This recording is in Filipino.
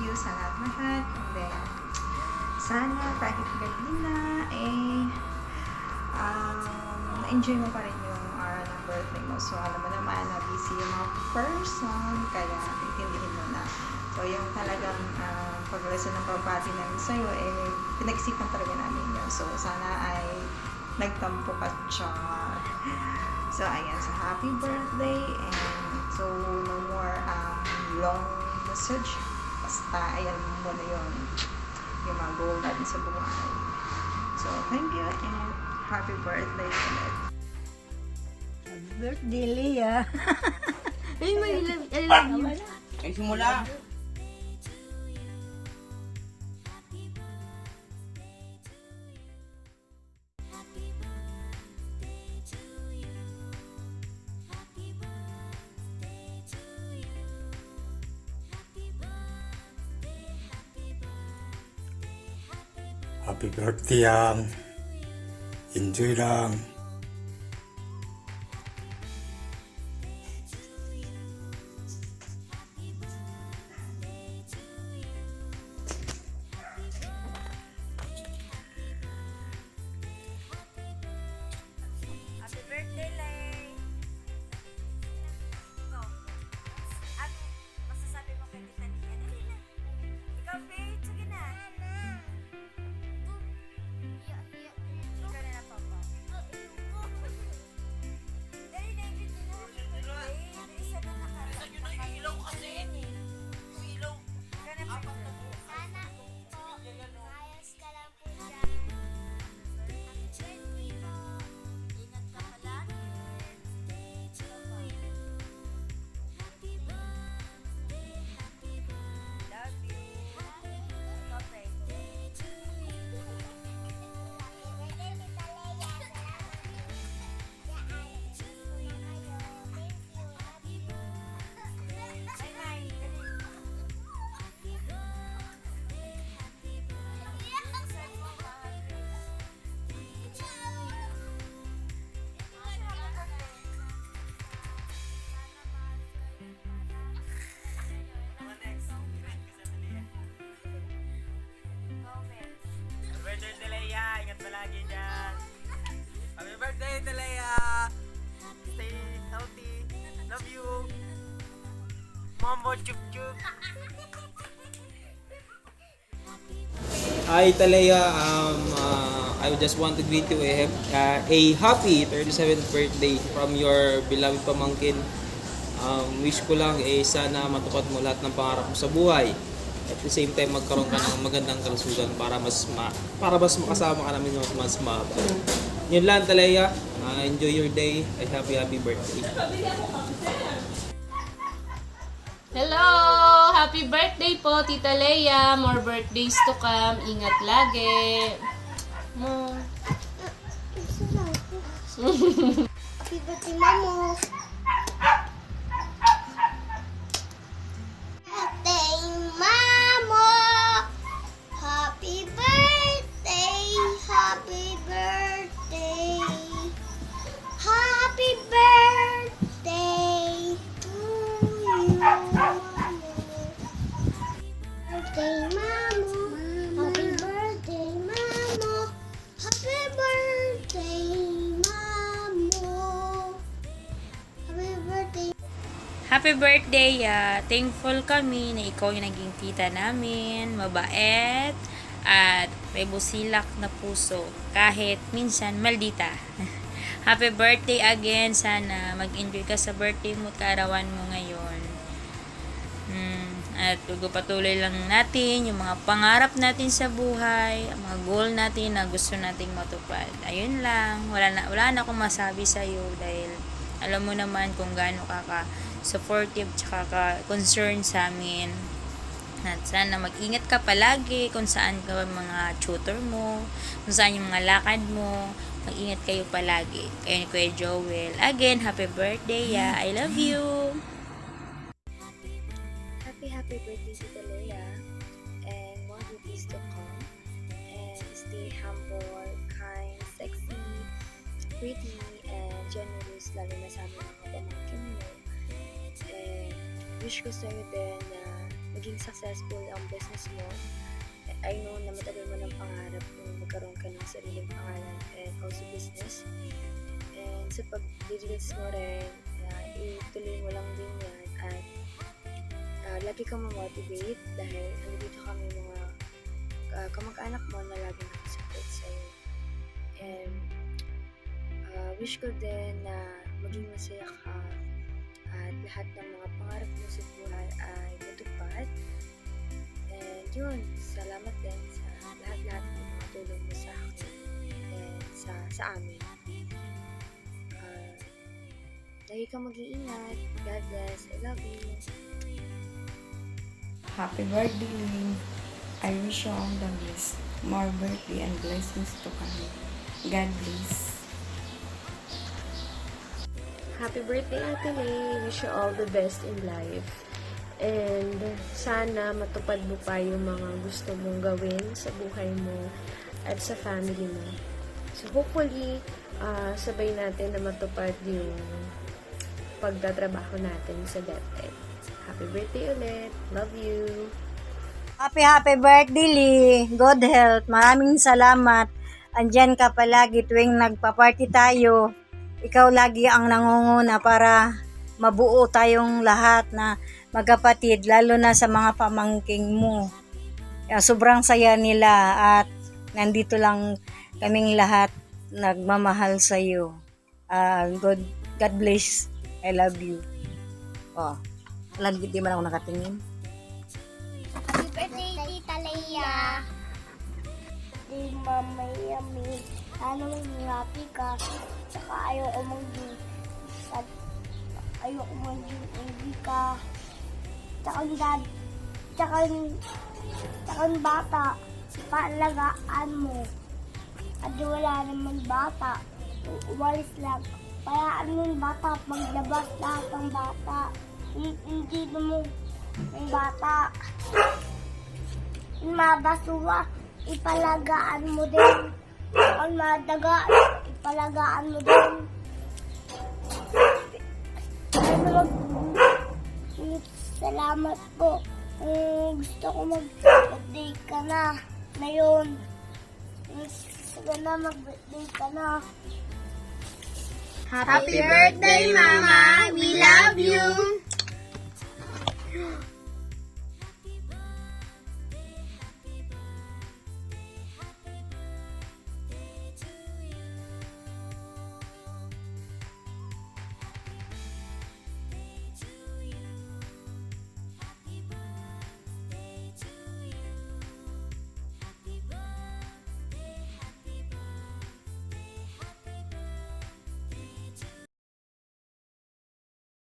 you sa lahat-lahat. And then, sana kahit gabi na, na-enjoy mo pa rin yung araw ng birthday mo. So, alam mo naman na busy yung mga person, kaya intindihin mo na. So, yung talagang pag-lesson ng pagpati namin sa'yo, pinag-isipan talaga namin yun. So, sana ay nagtampo ka, char. So, ayan. So, happy birthday. And so, no more long message. Basta, ayan mo na yun. Yung mga goal natin sa buhay. So, thank you and happy birthday ulit. Happy birthday, Leah. Ay, may I love you. Ay, simula. Happy birthday yang. Enjoy lang. Happy birthday, Lay! Go. At masasabi mo kay Tita Nia, dali na. Ikaw, Faye, sige na. Ikaw na na, Papa. Dali na, ibig na happy birthday. Isa na nakaraan. Ilaw kasi. Ilaw. Ikaw na, Papa. Sana po, ayos ka lang po dyan. Happy birthday po. Ingat ka palagi. Love you. Ikaw, Faye. Bye, Nay. Dali. Happy birthday, Talaya. Ingat palagi dyan. Happy birthday, Talaya. Stay healthy. Love you. Mambo, chup chup. Hi Talaya, I would just want to greet you a happy 37th birthday from your beloved pamangkin. Wish ko lang sana matupad mo lahat ng pangarap mo sa buhay. At the same time magkaroon ka ng magandang kalusugan para mas makasama ka namin mas mahaba. Yun lang Talaya, enjoy your day. Happy birthday. Hello! Happy birthday po, Tita Leia. More birthdays to come. Ingat lagi. Happy birthday, Mamo. Birthday, Mamo. Happy birthday. Happy birthday. Happy birthday to you. Birthday, Mamo. Happy birthday, Mamo. Happy birthday, Mamo. Happy birthday. Happy birthday, thankful kami na ikaw yung naging tita namin. Mabait at may busilak na puso. Kahit minsan maldita. Happy birthday again. Sana mag-enjoy ka sa birthday mo at kaarawan mo ngayon. At patuloy lang natin yung mga pangarap natin sa buhay, ang mga goal natin na gusto nating matupad. Ayun lang, wala na akong masabi sa iyo dahil alam mo naman kung gaano ka supportive tsaka ka concerned sa amin. At sana mag-ingat ka palagi kung saan ka mga tutor mo, kung saan yung mga lakad mo. Mag-ingat kayo palagi. Kayo ni Kuya Joel. Again, happy birthday, I love you! Happy birthday, Tita Leia, and more good days to come, and stay humble, kind, sexy, pretty, and generous, lalo na sa aming mga pamangkin mo. And wish ko sa'yo din na maging successful ang business mo. I know na matagal mo ng pangarap kung magkaroon ka ng sariling pangalan and also business. And sa pag-release mo rin, ituloy mo lang din yan at lagi kang ma-motivate dahil andito kami mga kamag-anak mo na lagi nakasupport sa'yo. And wish ko din na maging masaya ka at lahat ng mga pangarap mo sa buhay ay matupad. And yun, salamat din sa lahat-lahat ng mga tulong mo sa akin and sa amin. Lagi kang mag-iingat. God bless. I love you. Happy birthday, Lynn. I wish you all the best. More birthday and blessings to come. God bless. Happy birthday, Ate Lay. Wish you all the best in life. And sana matupad mo pa yung mga gusto mong gawin sa buhay mo at sa family mo. So hopefully, sabay natin na matupad yung pagtatrabaho natin sa DepEd. Happy birthday ulit. Love you. Happy birthday, Lee. Good health. Maraming salamat. Andyan ka palagi tuwing nagpa-party tayo. Ikaw lagi ang nangunguna para mabuo tayong lahat na magkapatid, lalo na sa mga pamangking mo. Sobrang saya nila at nandito lang kaming lahat nagmamahal sa iyo. God bless. I love you. Lagi di man ako nakatingin. Happy birthday, Tita Leia! Di Mama Yami, sana maging happy ka. Tsaka ayoko maging angry ka. Tsaka yung bata, paalagaan mo. At wala naman bata, umalis lang. Kaya yung bata, maglabas lahat ng bata. Hindi mo yung bata. Yung mga basura, ipalagaan mo din. Ang mga daga, ipalagaan mo din. Salamat po. Gusto ko mag-birthday ka na. Ngayon. Gusto na mag-birthday ka na. Happy birthday, Mama! We love you!